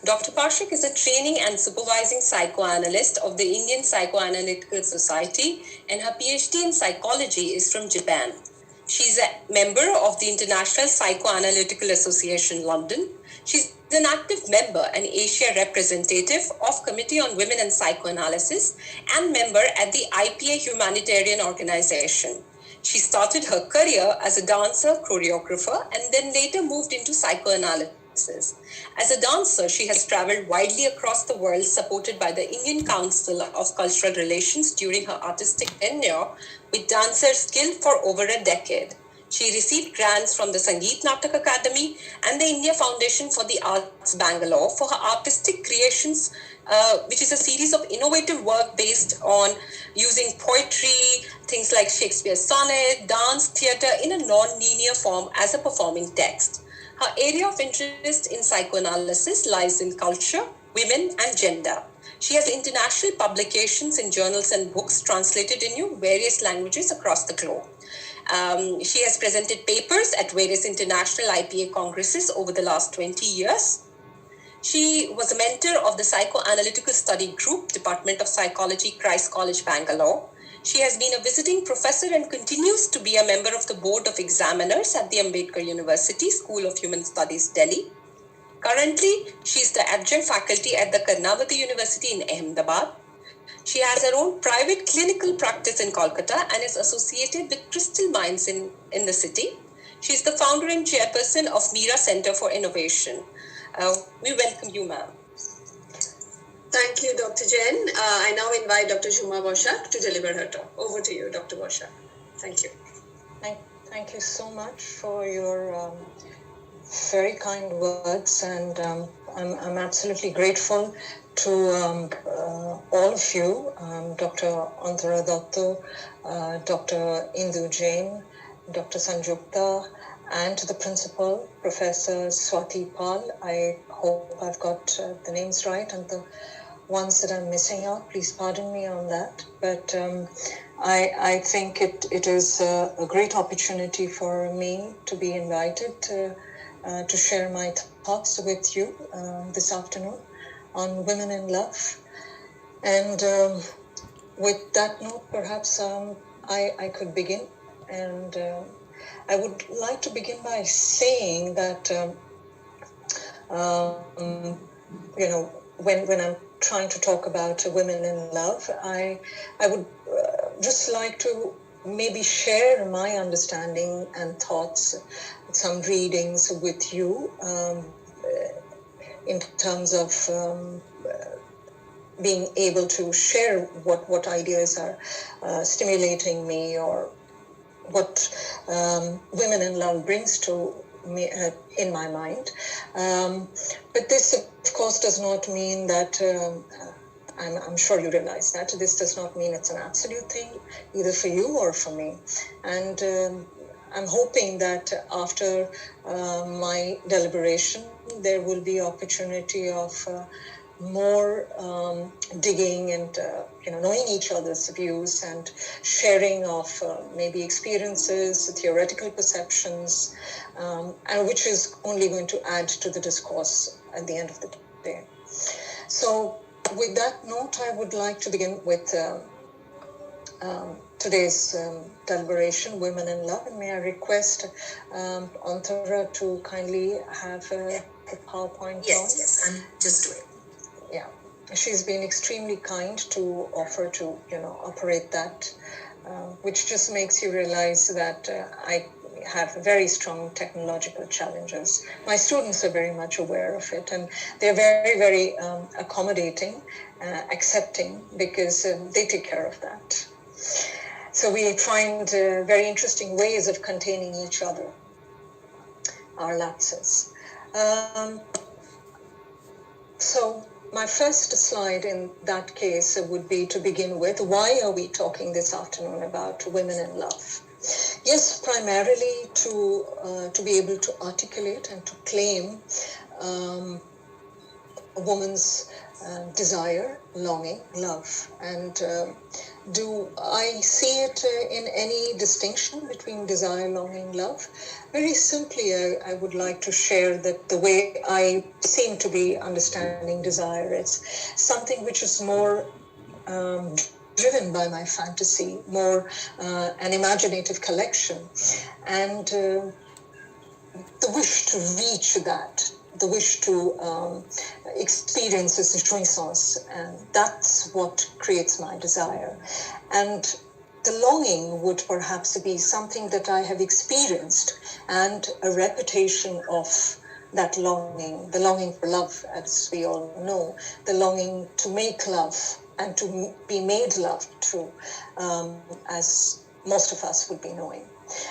Dr. Basak is a training and supervising psychoanalyst of the Indian Psychoanalytical Society, and her PhD in psychology is from Japan. She's a member of the International Psychoanalytical Association, London. She's an active member and Asia representative of Committee on Women and Psychoanalysis and member at the IPA Humanitarian Organization. She started her career as a dancer, choreographer, and then later moved into psychoanalysis. As a dancer, she has traveled widely across the world, supported by the Indian Council of Cultural Relations during her artistic tenure with Dancers Guild for over a decade. She received grants from the Sangeet Natak Academy and the India Foundation for the Arts, Bangalore, for her artistic creations, which is a series of innovative work based on using poetry, things like Shakespeare's sonnet, dance, theatre in a non-linear form as a performing text. Her area of interest in psychoanalysis lies in culture, women, and gender. She has international publications in journals and books translated into various languages across the globe. She has presented papers at various international IPA congresses over the last 20 years. She was a mentor of the Psychoanalytical Study Group, Department of Psychology, Christ College, Bangalore. She has been a visiting professor and continues to be a member of the Board of Examiners at the Ambedkar University School of Human Studies, Delhi. Currently, she is the adjunct faculty at the Karnavati University in Ahmedabad. She has her own private clinical practice in Kolkata and is associated with Crystal Minds in the city. She is the founder and chairperson of Mira Center for Innovation. We welcome you, ma'am. Thank you, Dr. Jain. I now invite Dr. Jhuma Basak to deliver her talk. Over to you, Dr. Basak. Thank you. Thank you so much for your very kind words, and I'm absolutely grateful to all of you, Dr. Antara Datto, Dr. Indu Jain, Dr. Sanjukta, and to the principal, Professor Swati Pal. I hope I've got the names right, and the ones that I'm missing out, please pardon me on that. But I think it is a great opportunity for me to be invited to share my thoughts with you this afternoon on women in love. And with that note, perhaps I could begin. And I would like to begin by saying that, when I'm trying to talk about women in love, I would just like to maybe share my understanding and thoughts, some readings with you in terms of being able to share what ideas are stimulating me, or what women in love brings to me in my mind. But this, of course, does not mean that, I'm sure you realize that, this does not mean it's an absolute thing, either for you or for me. And I'm hoping that after my deliberation, there will be opportunity of more digging and knowing each other's views and sharing of maybe experiences, theoretical perceptions, and which is only going to add to the discourse at the end of the day. So with that note, I would like to begin with today's deliberation, Women in Love, and may I request Antara to kindly have the PowerPoint on? Yes, I'm just doing. Yeah, she's been extremely kind to offer to, operate that, which just makes you realize that I have very strong technological challenges. My students are very much aware of it, and they're very, very accommodating, accepting, because they take care of that. So we find very interesting ways of containing each other, our lapses. So my first slide in that case would be to begin with, why are we talking this afternoon about women in love? Yes, primarily to be able to articulate and to claim a woman's desire, longing, love. And do I see it in any distinction between desire, longing, love? Very simply, I would like to share that the way I seem to be understanding desire is something which is more driven by my fantasy, more an imaginative collection, and the wish to reach that, the wish to experience this jouissance, and that's what creates my desire. And the longing would perhaps be something that I have experienced, and a repetition of that longing, the longing for love, as we all know, the longing to make love and to be made love to, as most of us would be knowing.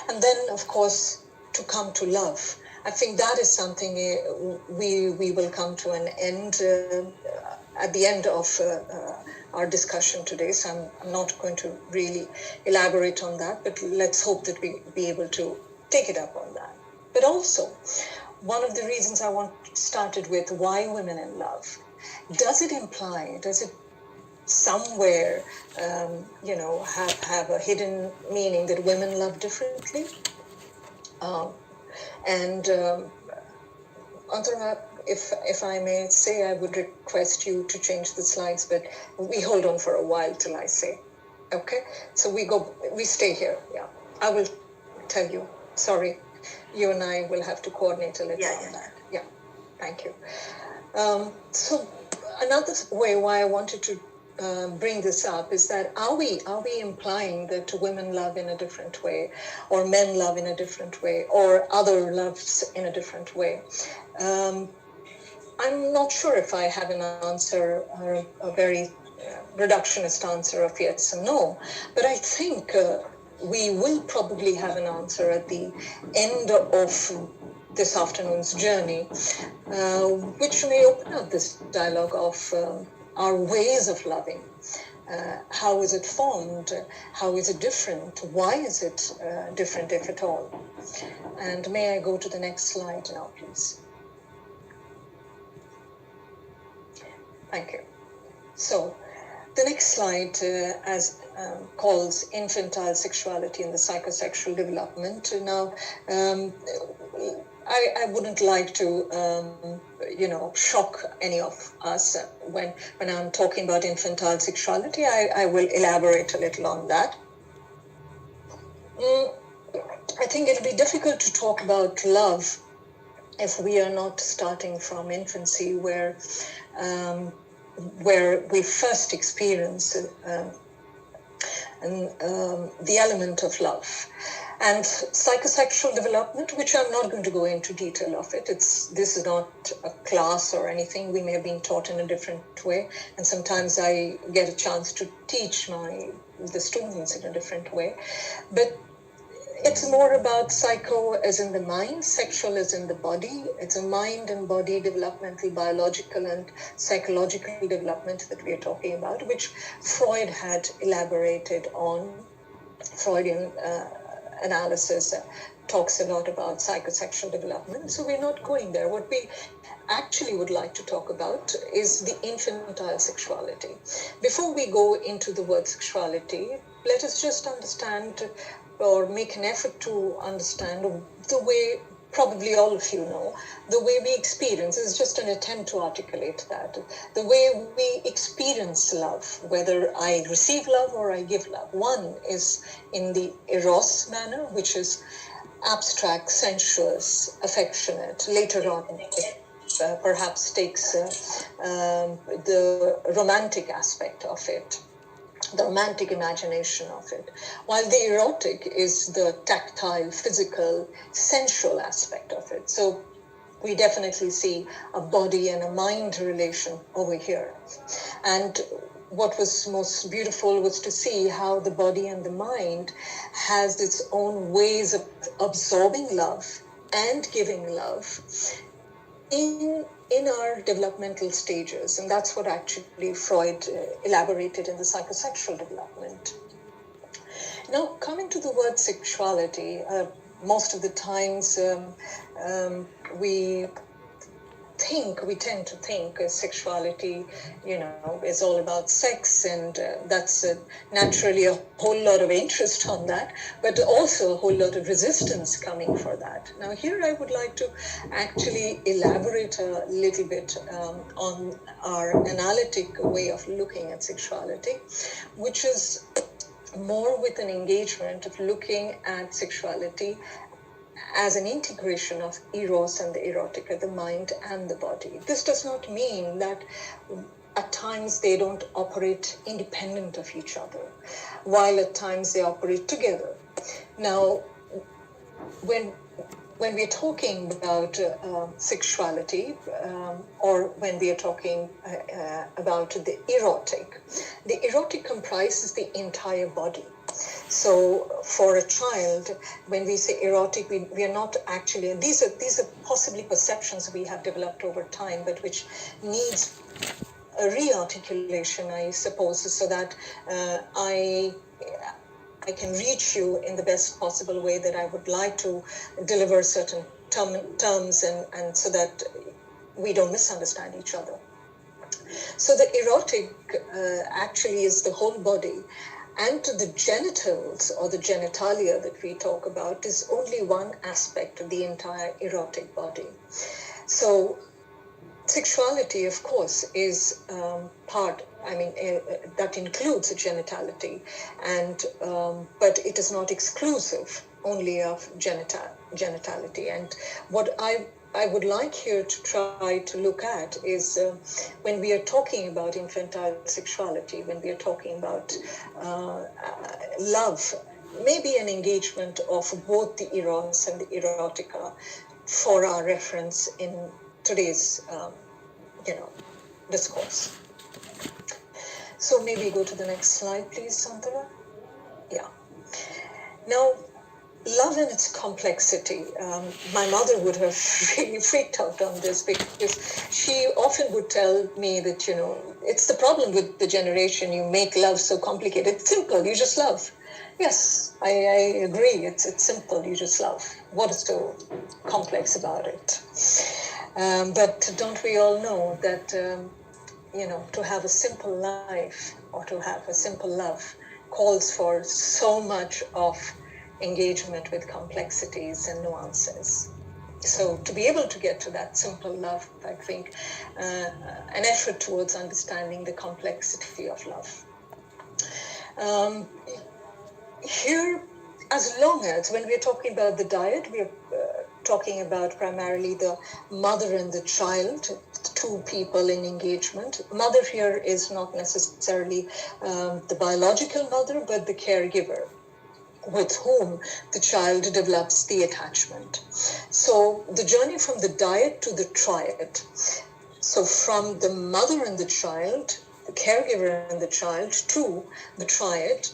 And then, of course, to come to love. I think that is something we will come to an end at the end of our discussion today. So I'm not going to really elaborate on that, but let's hope that we be able to take it up on that. But also, one of the reasons I started with why women in love. Does it imply, does it somewhere, have a hidden meaning that women love differently? Antara, if I may say, I would request you to change the slides, but we hold on for a while till I say. Okay? So we stay here. Yeah. I will tell you. Sorry. You and I will have to coordinate a little on that. Yeah. Thank you. So another way why I wanted to bring this up is that are we implying that women love in a different way, or men love in a different way, or other loves in a different way? I'm not sure if I have an answer, or a very reductionist answer of yes and no, but I think we will probably have an answer at the end of this afternoon's journey, which may open up this dialogue of our ways of loving. How is it formed? How is it different? Why is it different, if at all? And may I go to the next slide now, please? Thank you. So, the next slide calls infantile sexuality and the psychosexual development. Now, I wouldn't like to, shock any of us when I'm talking about infantile sexuality. I will elaborate a little on that. I think it'll be difficult to talk about love if we are not starting from infancy, where we first experience the element of love. And psychosexual development, which I'm not going to go into detail of it. This is not a class or anything. We may have been taught in a different way, and sometimes I get a chance to teach the students in a different way. But it's more about psycho as in the mind, sexual as in the body. It's a mind and body developmental, biological and psychological development that we are talking about, which Freud had elaborated on. Freudian analysis talks a lot about psychosexual development, so we're not going there. What we actually would like to talk about is the infantile sexuality. Before we go into the word sexuality, let us just understand or make an effort to understand the way, probably all of you know, the way we experience is just an attempt to articulate that. The way we experience love, whether I receive love or I give love. One is in the eros manner, which is abstract, sensuous, affectionate. Later on, it perhaps takes the romantic aspect of it, the romantic imagination of it, while the erotic is the tactile, physical, sensual aspect of it. So we definitely see a body and a mind relation over here. And what was most beautiful was to see how the body and the mind has its own ways of absorbing love and giving love in our developmental stages. And that's what actually Freud elaborated in the psychosexual development. Now, coming to the word sexuality, most of the times we we tend to think sexuality, is all about sex, and that's naturally a whole lot of interest on that, but also a whole lot of resistance coming for that. Now, here I would like to actually elaborate a little bit on our analytic way of looking at sexuality, which is more with an engagement of looking at sexuality as an integration of eros and the erotica, the mind and the body. This does not mean that at times they don't operate independent of each other, while at times they operate together. Now, when we're talking about sexuality, or when we are talking about the erotic comprises the entire body. So for a child, when we say erotic, we are not actually, these are possibly perceptions we have developed over time, but which needs a re-articulation, I suppose, so that I can reach you in the best possible way that I would like to deliver certain terms, and so that we don't misunderstand each other. So the erotic actually is the whole body, and the genitals or the genitalia that we talk about is only one aspect of the entire erotic body. So sexuality, of course, is that includes genitality, and but it is not exclusive only of genitality. And what I would like here to try to look at is when we are talking about infantile sexuality, when we are talking about love, maybe an engagement of both the eros and the erotica for our reference in today's discourse. So maybe go to the next slide, please, Santara. Yeah. Now, love and its complexity. My mother would have really freaked out on this, because she often would tell me that, it's the problem with the generation, you make love so complicated. It's simple, you just love. Yes, I agree, it's simple, you just love. What is so complex about it? But don't we all know that, to have a simple life or to have a simple love calls for so much of engagement with complexities and nuances. So to be able to get to that simple love, I think, an effort towards understanding the complexity of love. Here, as long as, when we're talking about the diet, we're talking about primarily the mother and the child, two people in engagement. Mother here is not necessarily the biological mother, but the caregiver with whom the child develops the attachment. So the journey from the diet to the triad. So from the mother and the child, the caregiver and the child, to the triad,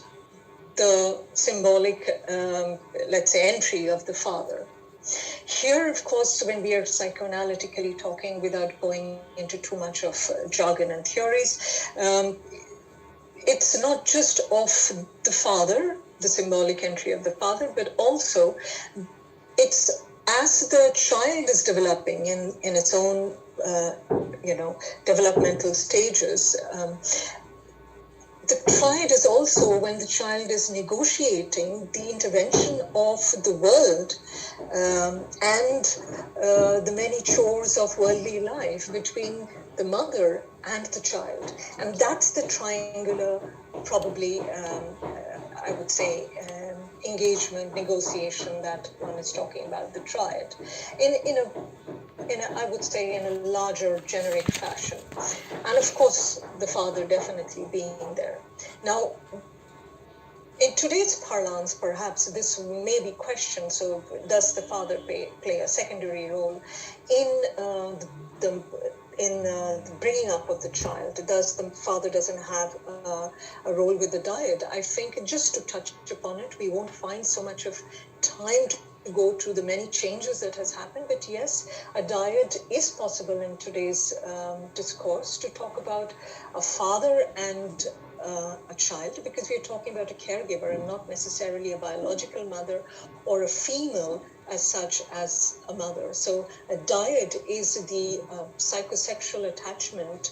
the symbolic, entry of the father. Here, of course, when we are psychoanalytically talking, without going into too much of jargon and theories, it's not just of the father, the symbolic entry of the father, but also it's as the child is developing in its own, developmental stages. The triad is also when the child is negotiating the intervention of the world and the many chores of worldly life between the mother and the child. And that's the triangular, probably, I would say, engagement, negotiation that one is talking about, the triad, in a, I would say, in a larger generic fashion. And of course, the father definitely being there. Now, in today's parlance, perhaps this may be questioned. So does the father play a secondary role in the bringing up of the child? Does the father doesn't have a role with the diet? I think just to touch upon it, we won't find so much of time to go through the many changes that has happened. But yes, a diet is possible in today's discourse to talk about a father and a child, because we're talking about a caregiver and not necessarily a biological mother or a female as such as a mother. So a dyad is the psychosexual attachment,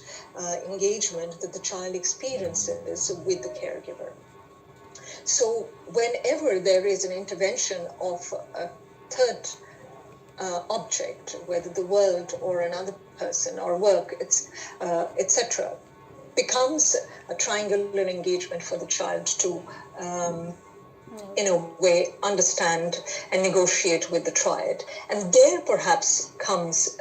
engagement that the child experiences with the caregiver. So whenever there is an intervention of a third object, whether the world or another person or work, etc., becomes a triangular engagement for the child to, in a way, understand and negotiate with the triad. And there perhaps comes,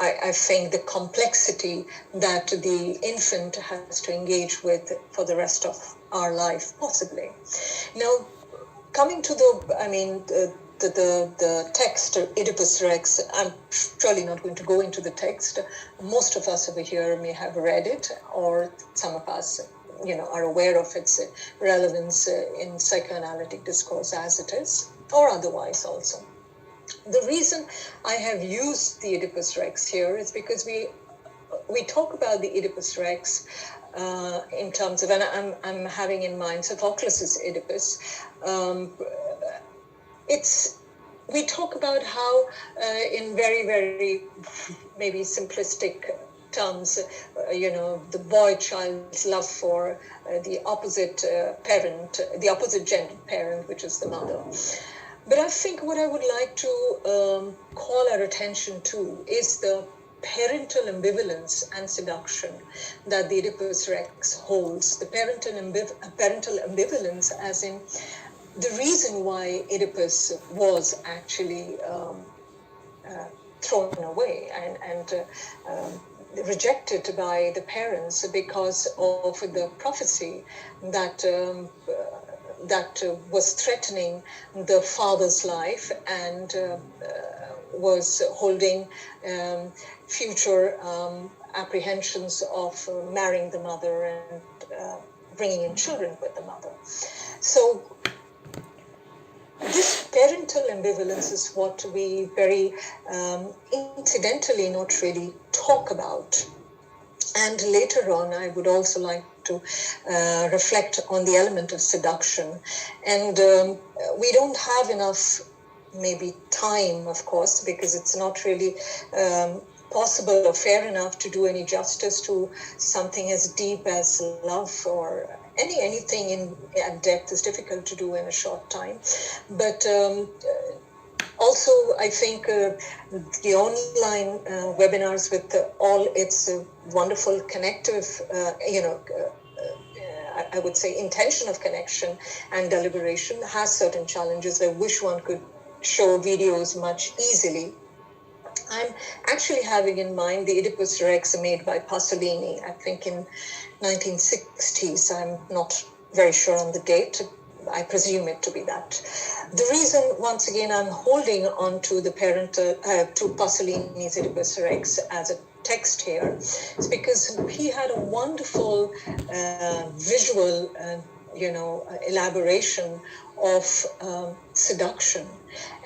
I think, the complexity that the infant has to engage with for the rest of our life, possibly. Now, coming to the text, Oedipus Rex, I'm surely not going to go into the text. Most of us over here may have read it, or some of us, are aware of its relevance in psychoanalytic discourse as it is, or otherwise also. The reason I have used the Oedipus Rex here is because we talk about the Oedipus Rex in terms of, and I'm having in mind Sophocles' Oedipus. We talk about how, in very, very maybe simplistic terms, the boy child's love for the opposite parent, the opposite gender parent, which is the mother. But I think what I would like to call our attention to is the parental ambivalence and seduction that the Oedipus Rex holds. The parental ambivalence, as in the reason why Oedipus was actually thrown away and rejected by the parents because of the prophecy that was threatening the father's life and was holding future apprehensions of marrying the mother and bringing in children with the mother. So this parental ambivalence is what we very incidentally not really talk about. And later on, I would also like to reflect on the element of seduction. And we don't have enough, maybe, time, of course, because it's not really possible or fair enough to do any justice to something as deep as love, or anything at depth is difficult to do in a short time. But also, I think the online webinars with all its wonderful connective, I would say, intention of connection and deliberation has certain challenges. I wish one could show videos much easily. I'm actually having in mind the Oedipus Rex made by Pasolini, I think in 1960s. I'm not very sure on the date. I presume it to be that. The reason, once again, I'm holding on to the to Pasolini's Oedipus Rex as a text here is because he had a wonderful visual, elaboration of seduction.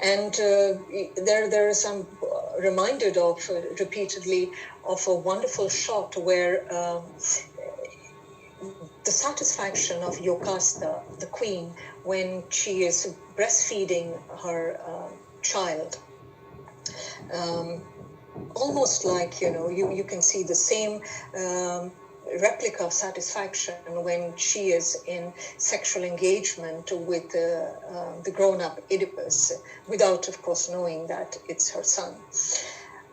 And there is I'm reminded of repeatedly of a wonderful shot where the satisfaction of Yocasta, the queen, when she is breastfeeding her child. Almost like, you can see the same replica of satisfaction when she is in sexual engagement with the grown-up Oedipus, without, of course, knowing that it's her son.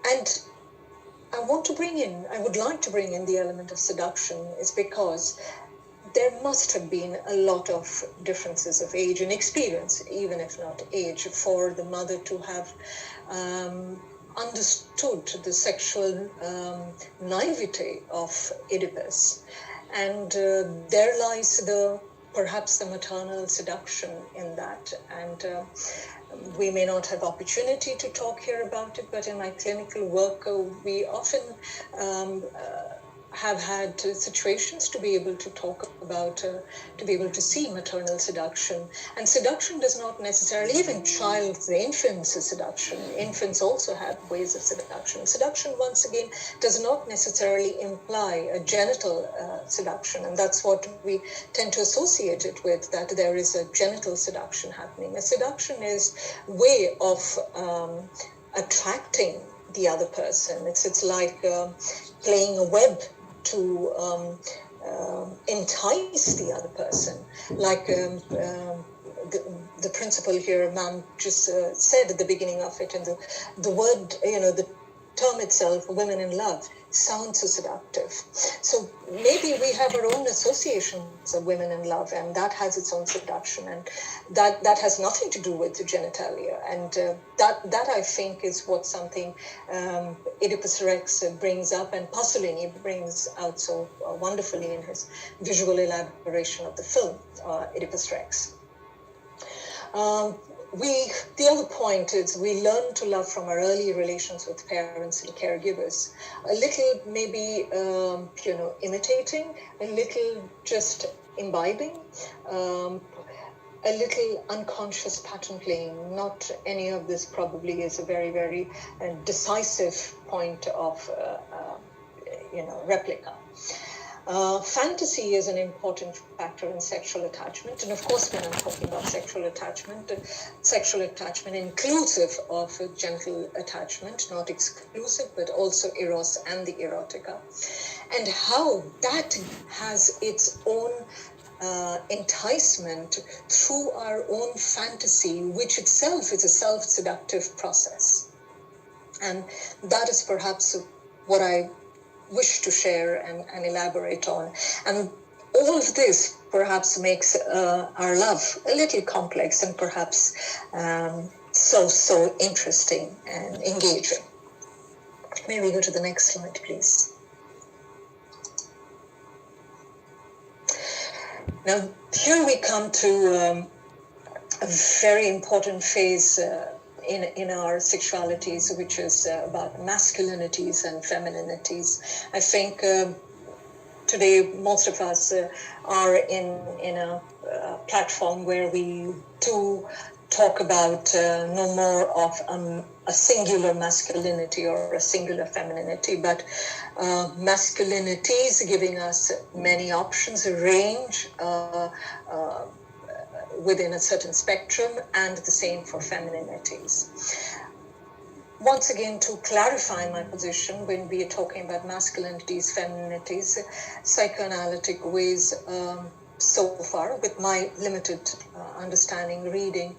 And I would like to bring in the element of seduction is because there must have been a lot of differences of age and experience, even if not age, for the mother to have understood the sexual naivety of Oedipus. And there lies perhaps the maternal seduction in that. And we may not have opportunity to talk here about it, but in my clinical work, we often have had situations to be able to talk about, to be able to see maternal seduction. And seduction does not necessarily, even the infants' seduction. Infants also have ways of seduction. Seduction, once again, does not necessarily imply a genital seduction. And that's what we tend to associate it with, that there is a genital seduction happening. A seduction is a way of attracting the other person. It's like playing a web to entice the other person. Like the principle here, ma'am just said at the beginning of it, and the word, the term itself, women in love, sounds so seductive. So maybe we have our own associations of women in love, and that has its own seduction, and that has nothing to do with the genitalia. And that I think is what something Oedipus Rex brings up, and Pasolini brings out so wonderfully in his visual elaboration of the film, Oedipus Rex. The other point is we learn to love from our early relations with parents and caregivers. A little maybe, imitating, a little just imbibing, a little unconscious pattern playing. Not any of this probably is a very, very decisive point of, replica. Fantasy is an important factor in sexual attachment. And of course, when I'm talking about sexual attachment inclusive of genital attachment, not exclusive, but also eros and the erotica. And how that has its own enticement through our own fantasy, which itself is a self-seductive process. And that is perhaps what I wish to share and elaborate on. And all of this perhaps makes our love a little complex and perhaps so interesting and engaging. May we go to the next slide, please. Now, here we come to a very important phase in our sexualities, which is about masculinities and femininities. I think today most of us are in a platform where we do talk about no more of a singular masculinity or a singular femininity, but masculinities giving us many options, a range within a certain spectrum, and the same for femininities. Once again, to clarify my position, when we are talking about masculinities, femininities, psychoanalytic ways so far, with my limited understanding, reading,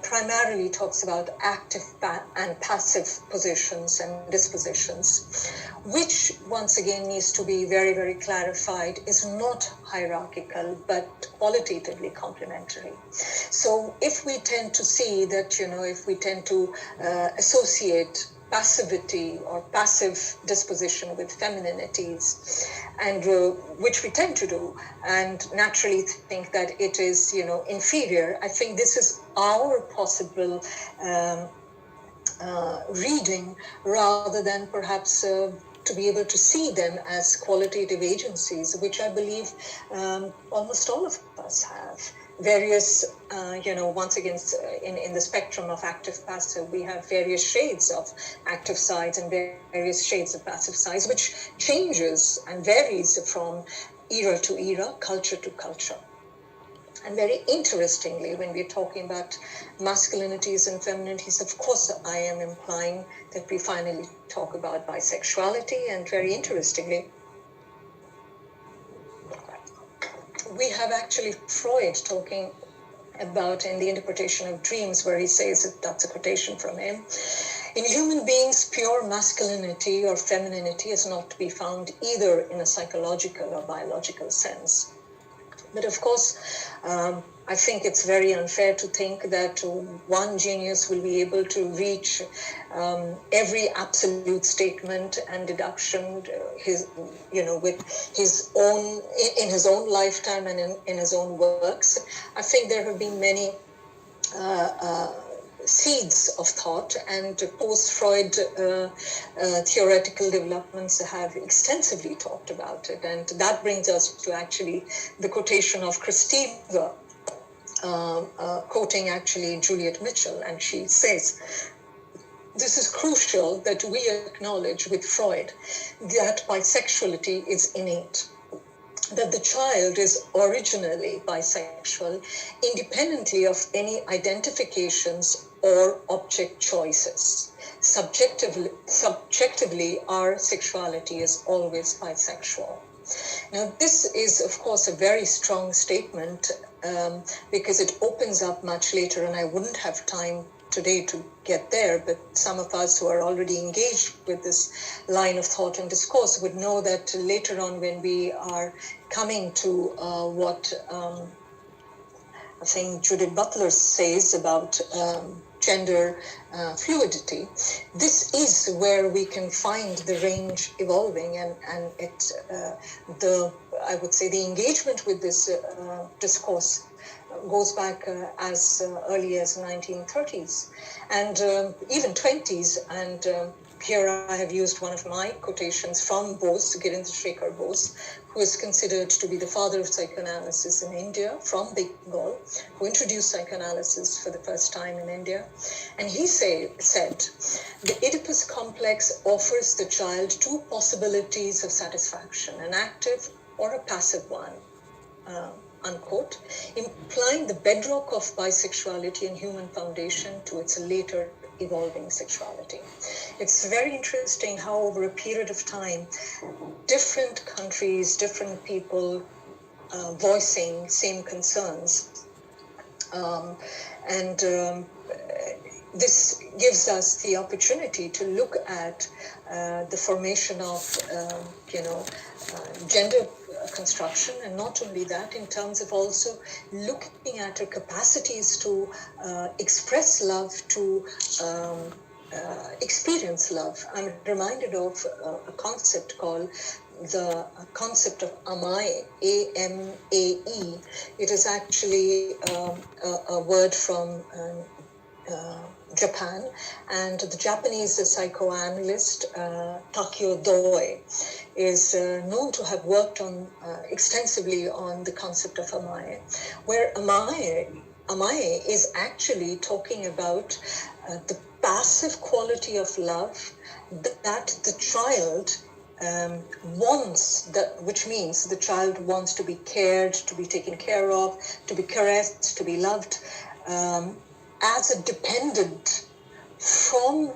primarily talks about active and passive positions and dispositions, which once again needs to be very, very clarified, is not hierarchical, but qualitatively complementary. So if we tend to see that, if we tend to associate passivity or passive disposition with femininities, and which we tend to do, and naturally think that it is, inferior, I think this is our possible reading, rather than perhaps to be able to see them as qualitative agencies, which I believe almost all of us have. Various, once again, in the spectrum of active-passive, we have various shades of active sides and various shades of passive sides, which changes and varies from era to era, culture to culture. And very interestingly, when we're talking about masculinities and femininities, of course, I am implying that we finally talk about bisexuality, and very interestingly, we have actually Freud talking about in the interpretation of dreams, where he says, that's a quotation from him, in human beings, pure masculinity or femininity is not to be found either in a psychological or biological sense. But of course, I think it's very unfair to think that one genius will be able to reach every absolute statement and deduction with his own, in his own lifetime and in his own works. I think there have been many seeds of thought, and post-Freud theoretical developments have extensively talked about it. And that brings us to actually the quotation of Christine, quoting actually Juliet Mitchell, and she says, "This is crucial that we acknowledge with Freud that bisexuality is innate, that the child is originally bisexual, independently of any identifications or object choices. Subjectively, our sexuality is always bisexual." Now, this is, of course, a very strong statement because it opens up much later, and I wouldn't have time today to get there, but some of us who are already engaged with this line of thought and discourse would know that later on, when we are coming to what I think Judith Butler says about gender fluidity, this is where we can find the range evolving, and it I would say the engagement with this discourse goes back as early as 1930s and even 20s. And here I have used one of my quotations from Bose, Girinder Shekhar Bose, who is considered to be the father of psychoanalysis in India, from Bengal, who introduced psychoanalysis for the first time in India. And he said, "The Oedipus complex offers the child two possibilities of satisfaction, an active or a passive one," unquote, implying the bedrock of bisexuality and human foundation to its later evolving sexuality. It's very interesting how over a period of time, different countries, different people voicing same concerns. This gives us the opportunity to look at the formation of, gender construction, and not only that, in terms of also looking at our capacities to express love, to experience love. I'm reminded of a concept called the concept of amae, A-M-A-E. It is actually a word from Japan, and the Japanese psychoanalyst Takeo Doi is known to have worked on extensively on the concept of amae, where amae is actually talking about the passive quality of love that the child wants, that, which means the child wants to be cared, to be taken care of, to be caressed, to be loved, as a dependent from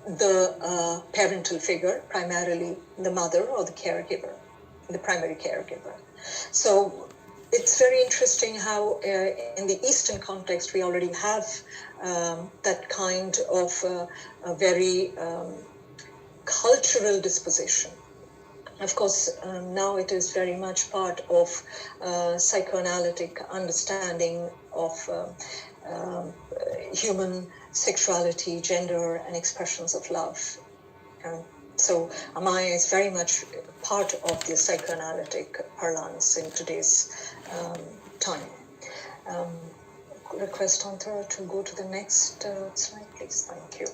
the parental figure, primarily the mother or the caregiver, the primary caregiver. So it's very interesting how in the Eastern context, we already have that kind of a very cultural disposition. Of course, now it is very much part of psychoanalytic understanding of human sexuality, gender, and expressions of love. So amae is very much part of the psychoanalytic parlance in today's time. Request Anthra to go to the next slide, please. Thank you.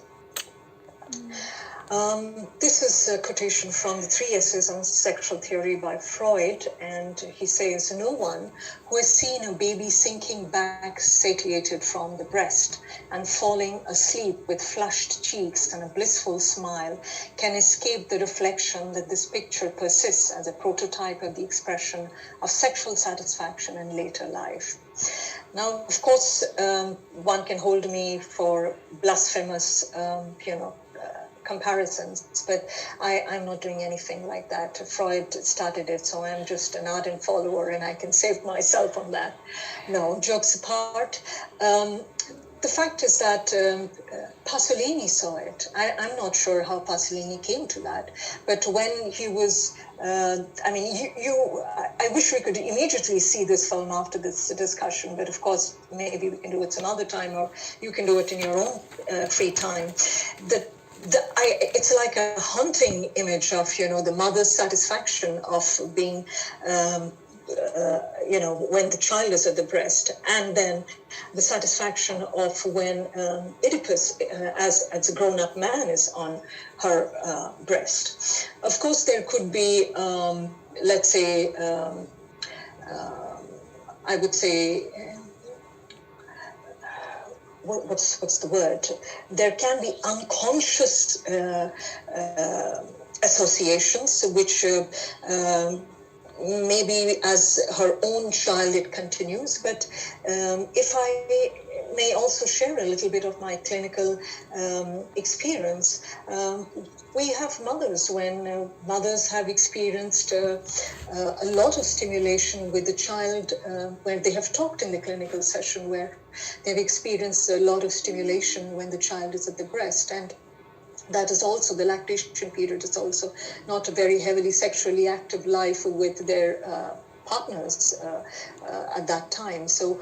This is a quotation from the 3 Essays on Sexual Theory by Freud, and he says, "No one who has seen a baby sinking back satiated from the breast and falling asleep with flushed cheeks and a blissful smile can escape the reflection that this picture persists as a prototype of the expression of sexual satisfaction in later life." Now, of course, one can hold me for blasphemous, comparisons, but I'm not doing anything like that. Freud started it, so I'm just an ardent follower, and I can save myself on that. No, jokes apart. The fact is that Pasolini saw it. I'm not sure how Pasolini came to that, but when he was, I wish we could immediately see this film after this discussion, but of course, maybe we can do it another time, or you can do it in your own free time. It's like a haunting image of, the mother's satisfaction of being when the child is at the breast, and then the satisfaction of when Oedipus, as a grown-up man, is on her breast. Of course, there could be, let's say, I would say, what's the word? There can be unconscious associations, which maybe as her own child it continues. But if I may also share a little bit of my clinical experience, we have mothers when mothers have experienced a lot of stimulation with the child, where they have talked in the clinical session where they've experienced a lot of stimulation when the child is at the breast. And that is also, the lactation period is also not a very heavily sexually active life with their partners at that time. So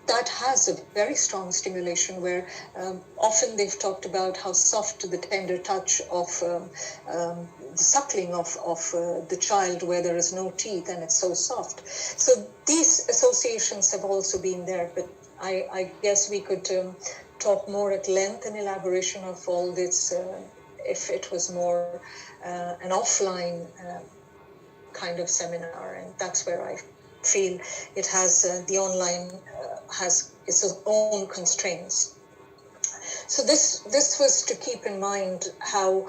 that has a very strong stimulation where often they've talked about how soft the tender touch of the suckling of the child where there is no teeth and it's so soft. So these associations have also been there, but I guess we could talk more at length and elaboration of all this if it was more an offline kind of seminar, and that's where I feel it has the online has its own constraints. So this was to keep in mind how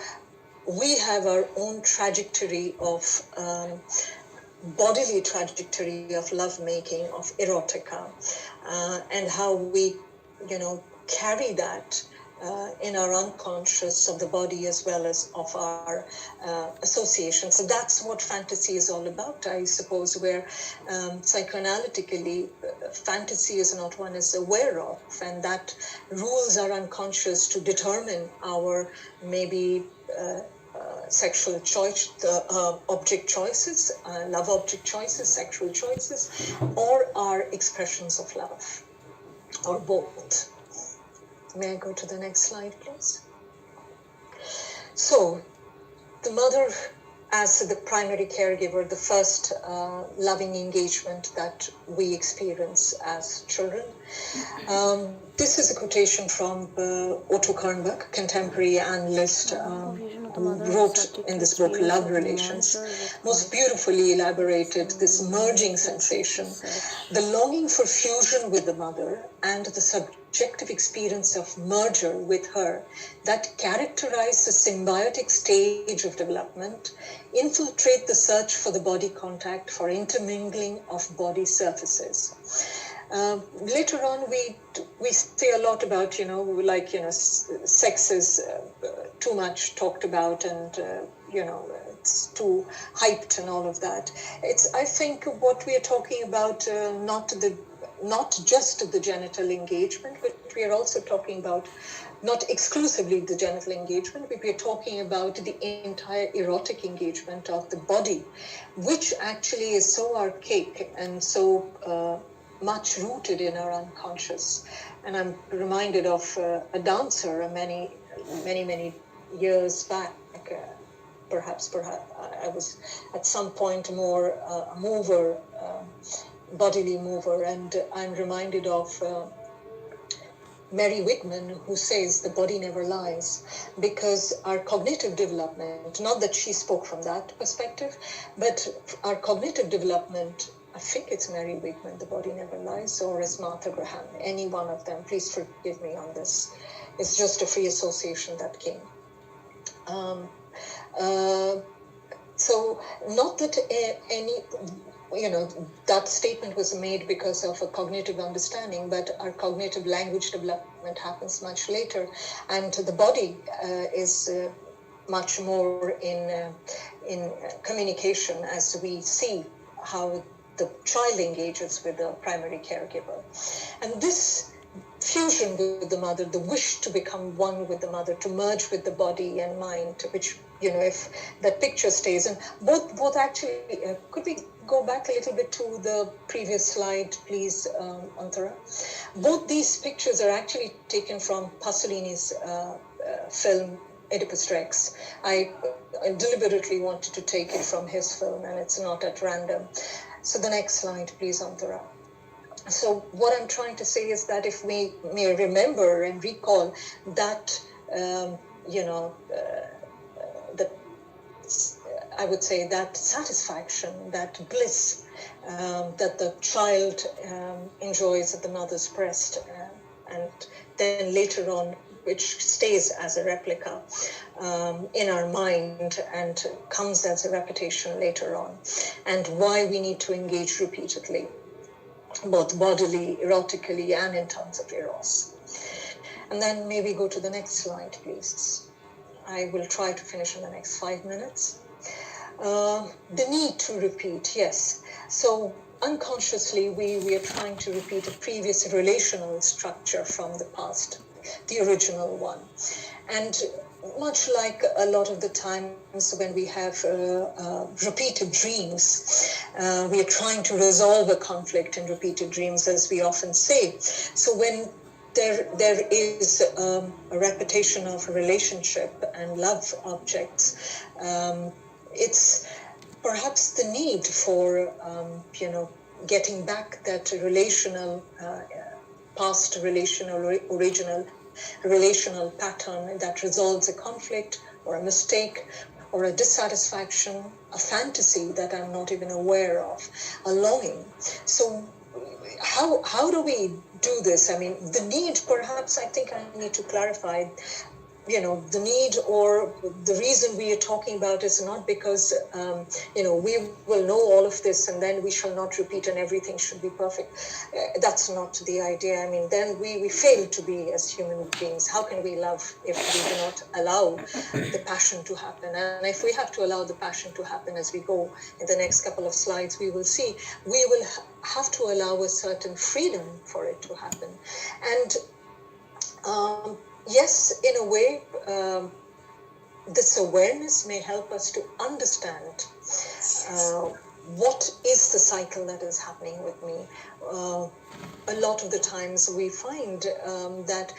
we have our own trajectory of bodily trajectory of lovemaking, of erotica, and how we, carry that in our unconscious of the body as well as of our association. So that's what fantasy is all about, I suppose, where psychoanalytically fantasy is not one is aware of, and that rules our unconscious to determine our maybe sexual choice, object choices, love object choices, sexual choices, or our expressions of love, or both. May I go to the next slide, please? So, the mother as the primary caregiver, the first loving engagement that we experience as children. This is a quotation from Otto Kernberg, contemporary analyst, who wrote in this book, Love Relations, most beautifully elaborated this merging sensation, the longing for fusion with the mother and the subjective experience of merger with her that characterize the symbiotic stage of development, infiltrate the search for the body contact, for intermingling of body surfaces. Later on, we say a lot about, sex is too much talked about, and it's too hyped and all of that. I think what we are talking about, not just the genital engagement, but we are also talking about not exclusively the genital engagement, but we are talking about the entire erotic engagement of the body, which actually is so archaic and so much rooted in our unconscious. And I'm reminded of a dancer many years back. Perhaps I was at some point more a mover, bodily mover, and I'm reminded of Mary Wigman, who says the body never lies, because our cognitive development, not that she spoke from that perspective, but our cognitive development, I think it's Mary Wigman, the body never lies, or is Martha Graham, any one of them, please forgive me on this. It's just a free association that came. So not that that statement was made because of a cognitive understanding, but our cognitive language development happens much later, and the body is much more in communication as we see how the child engages with the primary caregiver. And this fusion with the mother, the wish to become one with the mother, to merge with the body and mind, which, if that picture stays, and both actually, could we go back a little bit to the previous slide, please, Antara? Both these pictures are actually taken from Pasolini's film, Oedipus Rex. I deliberately wanted to take it from his film, and it's not at random. So the next slide, please, Antara. So what I'm trying to say is that if we may remember and recall that, that I would say that satisfaction, that bliss that the child enjoys at the mother's breast, and then later on, which stays as a replica in our mind and comes as a repetition later on, and why we need to engage repeatedly, both bodily, erotically, and in terms of eros. And then maybe go to the next slide, please. I will try to finish in the next 5 minutes. The need to repeat, yes. So unconsciously, we are trying to repeat a previous relational structure from the past, the original one. And much like a lot of the times when we have repeated dreams, we are trying to resolve a conflict in repeated dreams, as we often say. So when there is a repetition of a relationship and love objects, it's perhaps the need for, getting back that relational, past relational, original relational pattern that resolves a conflict or a mistake or a dissatisfaction, a fantasy that I'm not even aware of, a longing. So how do we do this? I mean, the need, perhaps, I think I need to clarify, the need or the reason we are talking about is not because, we will know all of this and then we shall not repeat and everything should be perfect. That's not the idea. I mean, then we fail to be as human beings. How can we love if we do not allow the passion to happen? And if we have to allow the passion to happen, as we go in the next couple of slides, we will see, we will have to allow a certain freedom for it to happen. And yes, in a way, this awareness may help us to understand what is the cycle that is happening with me. A lot of the times we find that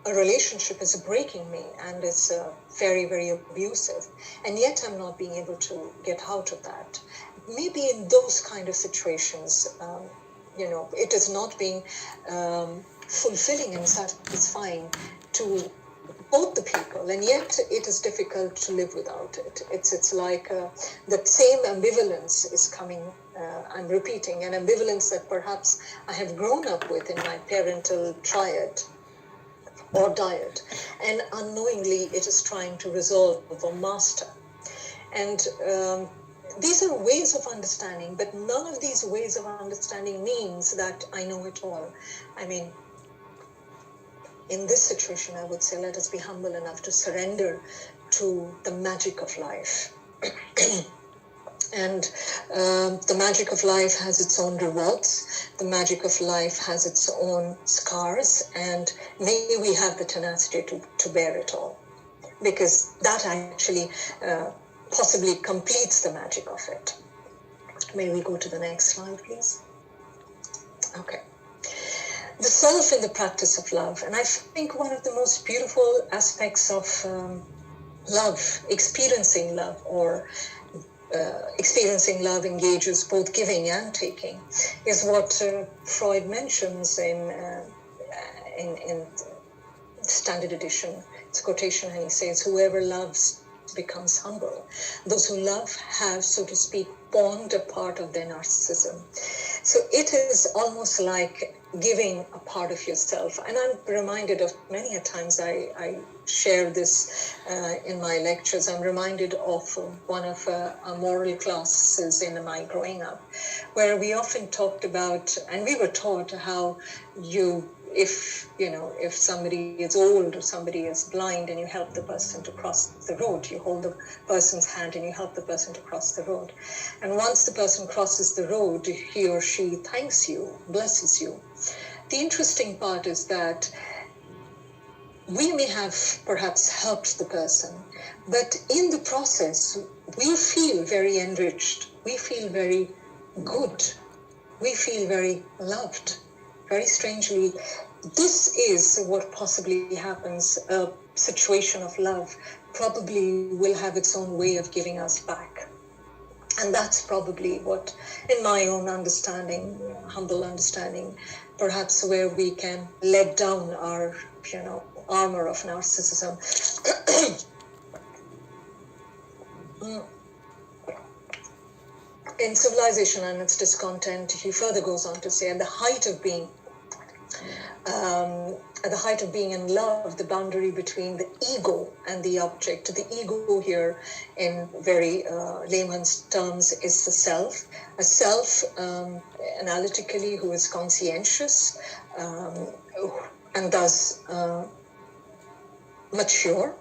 a relationship is breaking me and it's very, very abusive. And yet I'm not being able to get out of that. Maybe in those kind of situations, it is not being fulfilling and satisfying to both the people, and yet it is difficult to live without it. It's like that same ambivalence is coming. I'm repeating an ambivalence that perhaps I have grown up with in my parental triad or diet, and unknowingly it is trying to resolve or master. And these are ways of understanding, but none of these ways of understanding means that I know it all. I mean, in this situation, I would say, let us be humble enough to surrender to the magic of life. And the magic of life has its own rewards. The magic of life has its own scars. And may we have the tenacity to bear it all. Because that actually possibly completes the magic of it. May we go to the next slide, please? Okay. The self in the practice of love. And I think one of the most beautiful aspects of love, experiencing love, or experiencing love engages both giving and taking, is what Freud mentions in Standard Edition. It's a quotation, and he says, whoever loves becomes humble. Those who love have, so to speak, formed a part of their narcissism. So it is almost like giving a part of yourself. And I'm reminded of many a times I share this in my lectures. I'm reminded of one of our moral classes in my growing up, where we often talked about, and we were taught how if somebody is old or somebody is blind and you help the person to cross the road, you hold the person's hand and you help the person to cross the road. And once the person crosses the road, he or she thanks you, blesses you. The interesting part is that we may have perhaps helped the person, but in the process, we feel very enriched. We feel very good. We feel very loved. Very strangely, this is what possibly happens. A situation of love probably will have its own way of giving us back. And that's probably what, in my own understanding, humble understanding, perhaps where we can let down our, armor of narcissism. In Civilization and Its Discontent, he further goes on to say, at the height of being in love, the boundary between the ego and the object. The ego here, in very layman's terms, is the self. A self, analytically, who is conscientious and thus mature.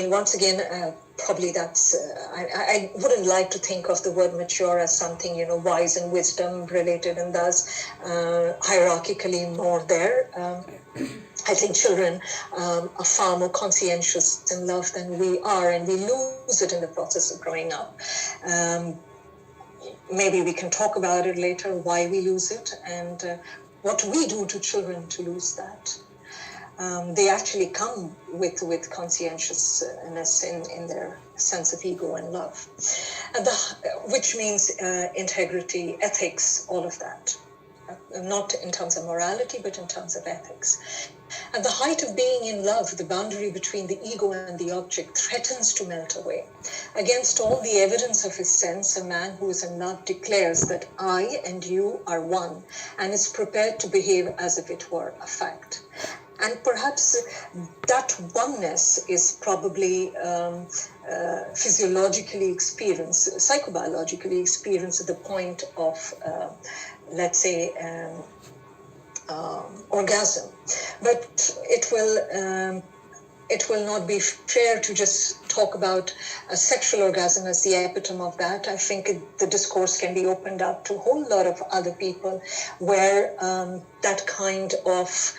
Once again, probably that's, I wouldn't like to think of the word mature as something, wise and wisdom related and thus hierarchically more there. I think children are far more conscientious in love than we are, and we lose it in the process of growing up. Maybe we can talk about it later, why we lose it, and what we do to children to lose that. They actually come with conscientiousness in their sense of ego and love, which means integrity, ethics, all of that. Not in terms of morality, but in terms of ethics. At the height of being in love, the boundary between the ego and the object threatens to melt away. Against all the evidence of his sense, a man who is in love declares that I and you are one, and is prepared to behave as if it were a fact. And perhaps that oneness is probably physiologically experienced, psychobiologically experienced at the point of, let's say, orgasm. But it will not be fair to just talk about a sexual orgasm as the epitome of that. I think the discourse can be opened up to a whole lot of other people where that kind of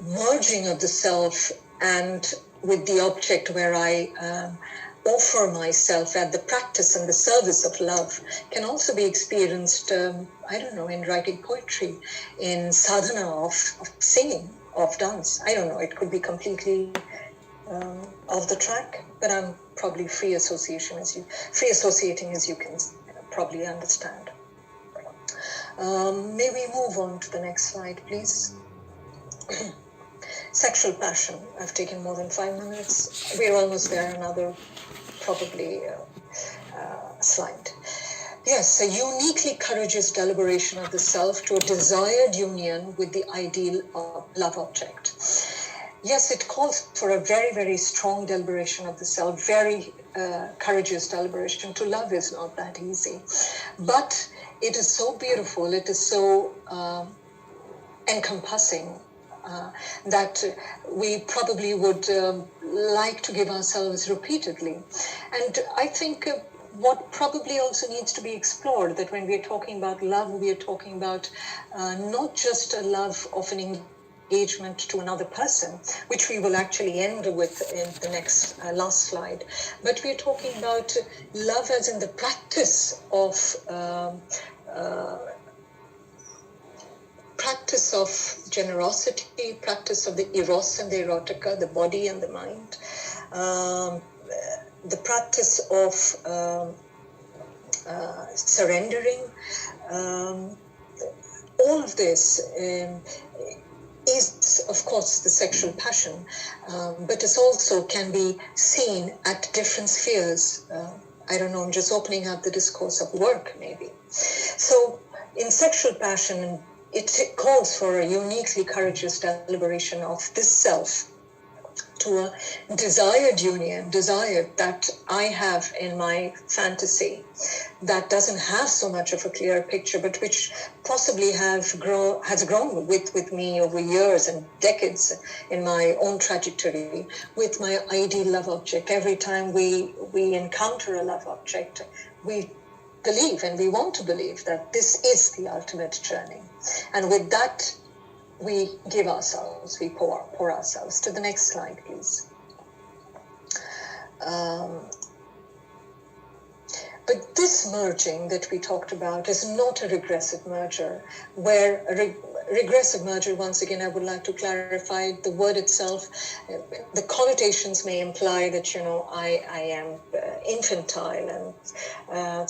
merging of the self and with the object, where I offer myself at the practice and the service of love, can also be experienced, in writing poetry, in sadhana of singing, of dance. I don't know, it could be completely off the track, but I'm probably free associating as you can probably understand. May we move on to the next slide, please? Sexual passion. I've taken more than 5 minutes. We're almost there, another probably slide. Yes, a uniquely courageous deliberation of the self to a desired union with the ideal love object. Yes, it calls for a very, very strong deliberation of the self, very courageous deliberation. To love is not that easy. But it is so beautiful, it is so encompassing that we probably would like to give ourselves repeatedly. And I think what probably also needs to be explored, that when we are talking about love, we are talking about not just a love of an engagement to another person, which we will actually end with in the next last slide, but we are talking about love as in the practice of generosity, practice of the eros and the erotica, the body and the mind, the practice of surrendering. All of this is, of course, the sexual passion, but it also can be seen at different spheres. I don't know, I'm just opening up the discourse of work, maybe. So in sexual passion, it calls for a uniquely courageous deliberation of this self to a desired union, desired that I have in my fantasy, that doesn't have so much of a clear picture, but which possibly has grown with me over years and decades in my own trajectory, with my ideal love object. Every time we encounter a love object, we believe, and we want to believe, that this is the ultimate journey. And with that, we give ourselves, we pour ourselves. To the next slide, please. But this merging that we talked about is not a regressive merger, where regressive merger, once again, I would like to clarify the word itself. The connotations may imply that, I am infantile and,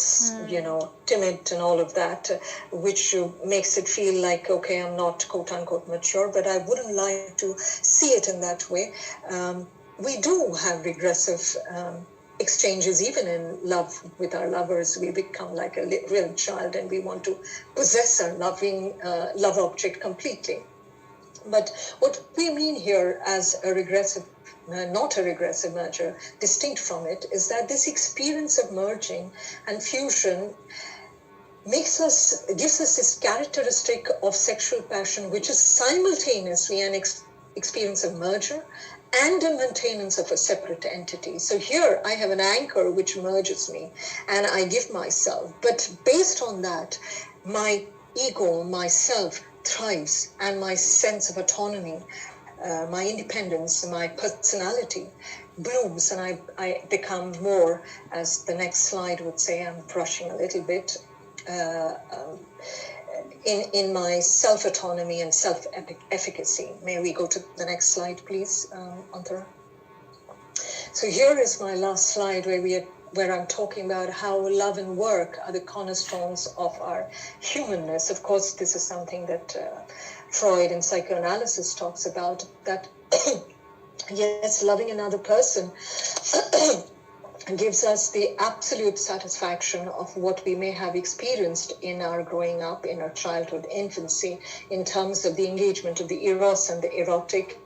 timid and all of that, which makes it feel like, okay, I'm not quote unquote mature, but I wouldn't like to see it in that way. We do have regressive exchanges, even in love with our lovers. We become like a real child and we want to possess our love object completely. But what we mean here as a regressive, not a regressive merger, distinct from it, is that this experience of merging and fusion gives us this characteristic of sexual passion, which is simultaneously an experience of merger and a maintenance of a separate entity. So here I have an anchor which merges me and I give myself. But based on that, my ego, myself, thrives, and my sense of autonomy, my independence, my personality blooms, and I become more, as the next slide would say, I'm brushing a little bit, in my self-autonomy and self-efficacy. May we go to the next slide, please, Antara? So here is my last slide where I'm talking about how love and work are the cornerstones of our humanness. Of course, this is something that Freud in psychoanalysis talks about, that yes, loving another person gives us the absolute satisfaction of what we may have experienced in our growing up, in our childhood, infancy, in terms of the engagement of the eros and the erotic,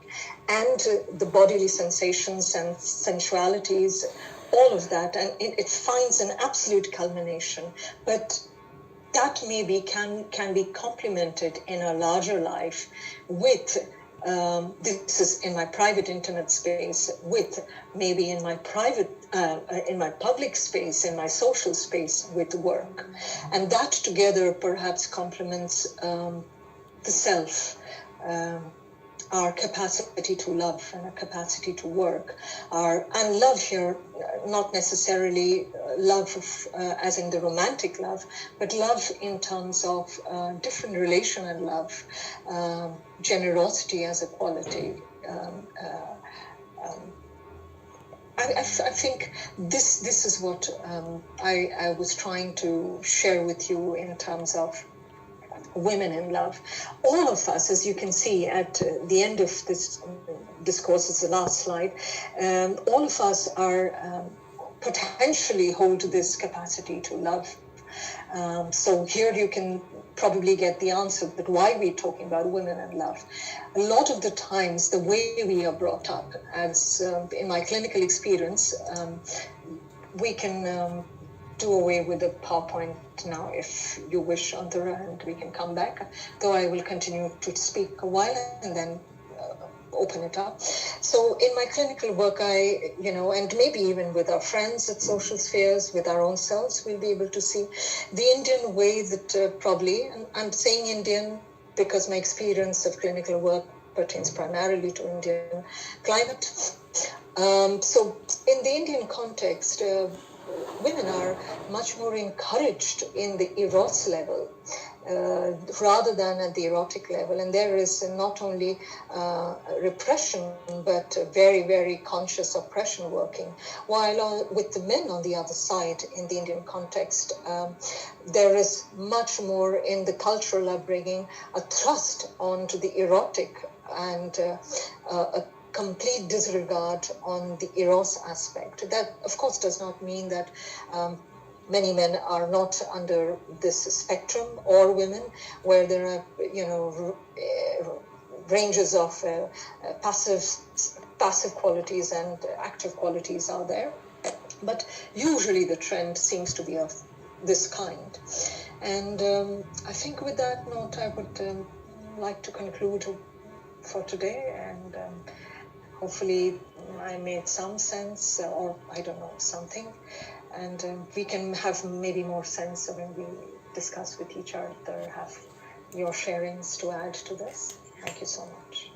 and the bodily sensations and sensualities, all of that. And it finds an absolute culmination. But that maybe can be complemented in a larger life with this is in my private intimate space, with maybe in my private in my public space, in my social space, with work. And that together perhaps complements the self, our capacity to love and our capacity to work. And love here, not necessarily love as in the romantic love, but love in terms of different relational love, generosity as a quality. I think this is what I was trying to share with you in terms of women in love. All of us, as you can see at the end of this discourse, is the last slide, all of us are potentially hold this capacity to love. So here you can probably get the answer, but why we're talking about women and love. A lot of the times, the way we are brought up, as in my clinical experience, we can do away with the PowerPoint now if you wish, Antara, and we can come back, though I will continue to speak a while and then open it up. So in my clinical work, and maybe even with our friends at social spheres, with our own selves, we'll be able to see the Indian way that probably, and I'm saying Indian because my experience of clinical work pertains primarily to Indian climate. So in the Indian context, women are much more encouraged in the eros level rather than at the erotic level. And there is not only repression, but very, very conscious oppression working. While with the men on the other side, in the Indian context, there is much more in the cultural upbringing, a thrust onto the erotic and a complete disregard on the eros aspect. That, of course, does not mean that many men are not under this spectrum, or women, where there are, ranges of passive qualities and active qualities are there. But usually the trend seems to be of this kind. And I think with that note, I would like to conclude for today, and hopefully I made some sense, or I don't know, something. And we can have maybe more sense when we discuss with each other, have your sharings to add to this. Thank you so much.